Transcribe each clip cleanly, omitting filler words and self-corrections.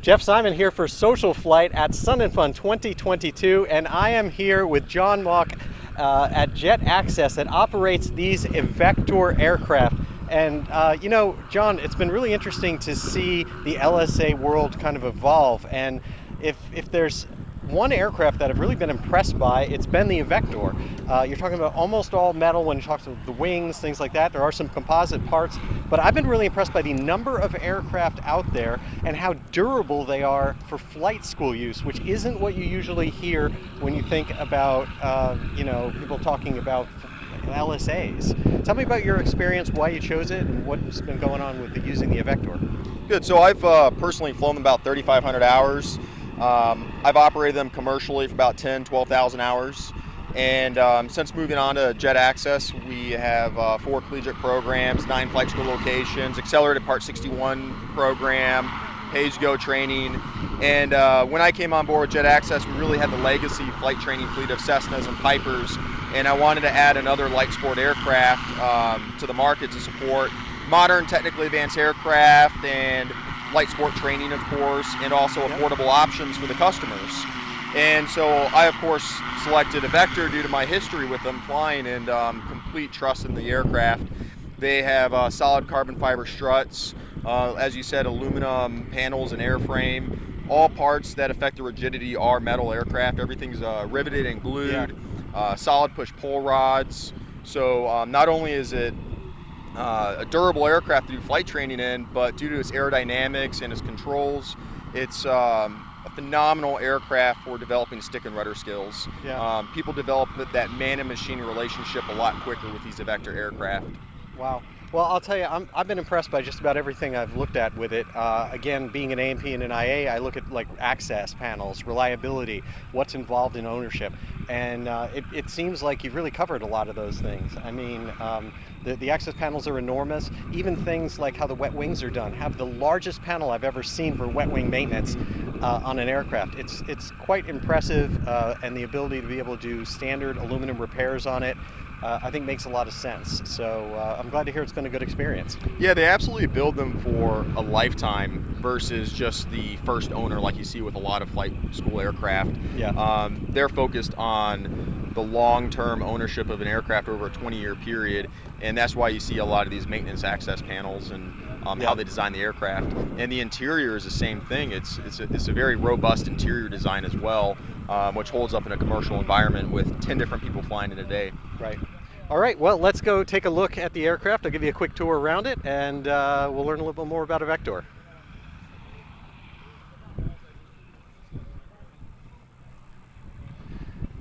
Jeff Simon here for Social Flight at Sun and Fun 2022, and I am here with John Mock at Jet Access that operates these EVEKTOR aircraft. And you know, John, it's been really interesting to see the LSA world kind of evolve. And if there's one aircraft that I've really been impressed by, it's been the EVEKTOR. You're talking about almost all metal when you talk to the wings, things like that. There are some composite parts, but I've been really impressed by the number of aircraft out there and how durable they are for flight school use, which isn't what you usually hear when you think about, you know, people talking about LSAs. Tell me about your experience, why you chose it, and what's been going on with using the EVEKTOR. Good. So I've personally flown them about 3,500 hours. I've operated them commercially for about 12,000 hours. And since moving on to Jet Access, we have 4 collegiate programs, 9 flight school locations, accelerated Part 61 program, pay-as-you-go training. And when I came on board with Jet Access, we really had the legacy flight training fleet of Cessnas and Pipers. And I wanted to add another light sport aircraft to the market to support modern, technically advanced aircraft and light sport training, of course, and also affordable options for the customers. And so I, of course, selected EVEKTOR due to my history with them flying and complete trust in the aircraft. They have solid carbon fiber struts, as you said, aluminum panels and airframe. All parts that affect the rigidity are metal aircraft. Everything's riveted and glued, solid push pull rods. So not only is it a durable aircraft to do flight training in, but due to its aerodynamics and its. It's a phenomenal aircraft for developing stick and rudder skills. People develop that man and machine relationship a lot quicker with these EVEKTOR aircraft. Wow. Well, I'll tell you, I've been impressed by just about everything I've looked at with it. Again, being an A&P and an IA, I look at like access panels, reliability, what's involved in ownership. And it seems like you've really covered a lot of those things. I mean, the access panels are enormous. Even things like how the wet wings are done have the largest panel I've ever seen for wet wing maintenance on an aircraft. It's quite impressive, and the ability to be able to do standard aluminum repairs on it, I think makes a lot of sense. So I'm glad to hear it's been a good experience. Yeah, they absolutely build them for a lifetime versus just the first owner like you see with a lot of flight school aircraft. They're focused on the long-term ownership of an aircraft over a 20-year period, and that's why you see a lot of these maintenance access panels and how they design the aircraft. And the interior is the same thing. It's a very robust interior design as well, which holds up in a commercial environment with 10 different people flying in a day. Right. All right, well, let's go take a look at the aircraft. I'll give you a quick tour around it, and we'll learn a little bit more about EVEKTOR.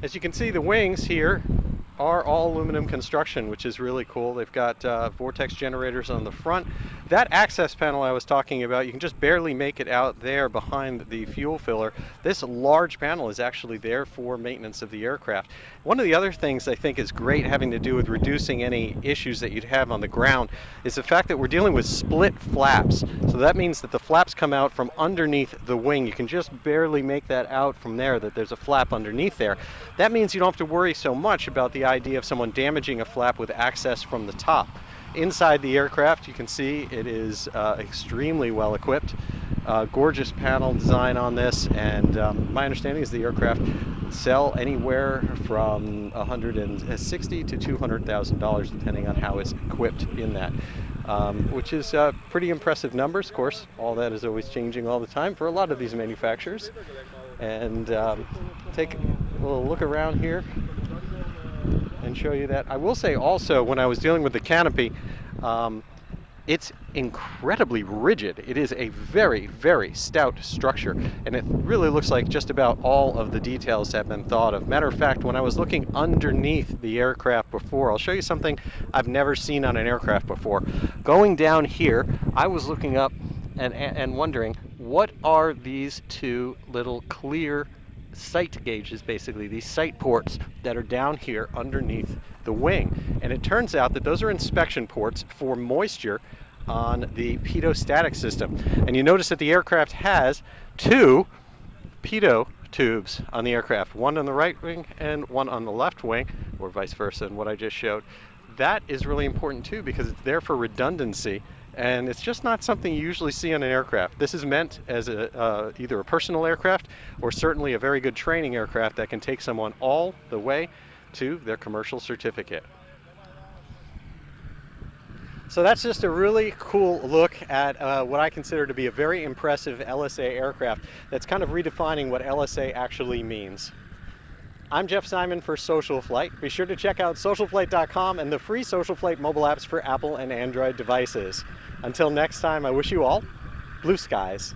As you can see, the wings here are all aluminum construction, which is really cool. They've got vortex generators on the front. That access panel I was talking about, you can just barely make it out there behind the fuel filler. This large panel is actually there for maintenance of the aircraft. One of the other things I think is great, having to do with reducing any issues that you'd have on the ground, is the fact that we're dealing with split flaps. So that means that the flaps come out from underneath the wing. You can just barely make that out from there, that there's a flap underneath there. That means you don't have to worry so much about the idea of someone damaging a flap with access from the top. Inside the aircraft, you can see it is extremely well equipped. Gorgeous panel design on this, and my understanding is the aircraft sell anywhere from $160,000 to $200,000 depending on how it's equipped in that, which is pretty impressive numbers. Of course, all that is always changing all the time for a lot of these manufacturers. And take a little look around here and show you that. I will say also, when I was dealing with the canopy, it's incredibly rigid. It is a very, very stout structure, and it really looks like just about all of the details have been thought of. Matter of fact, when I was looking underneath the aircraft before, I'll show you something I've never seen on an aircraft before. Going down here, I was looking up and wondering, what are these two little clear sight gauges, basically these sight ports that are down here underneath the wing? And it turns out that those are inspection ports for moisture on the pitot-static system. And you notice that the aircraft has 2 pitot tubes on the aircraft, one on the right wing and one on the left wing, or vice versa in what I just showed. That is really important too, because it's there for redundancy And it's just not something you usually see on an aircraft. This is meant as either a personal aircraft or certainly a very good training aircraft that can take someone all the way to their commercial certificate. So that's just a really cool look at what I consider to be a very impressive LSA aircraft that's kind of redefining what LSA actually means. I'm Jeff Simon for Social Flight. Be sure to check out socialflight.com and the free Social Flight mobile apps for Apple and Android devices. Until next time, I wish you all blue skies.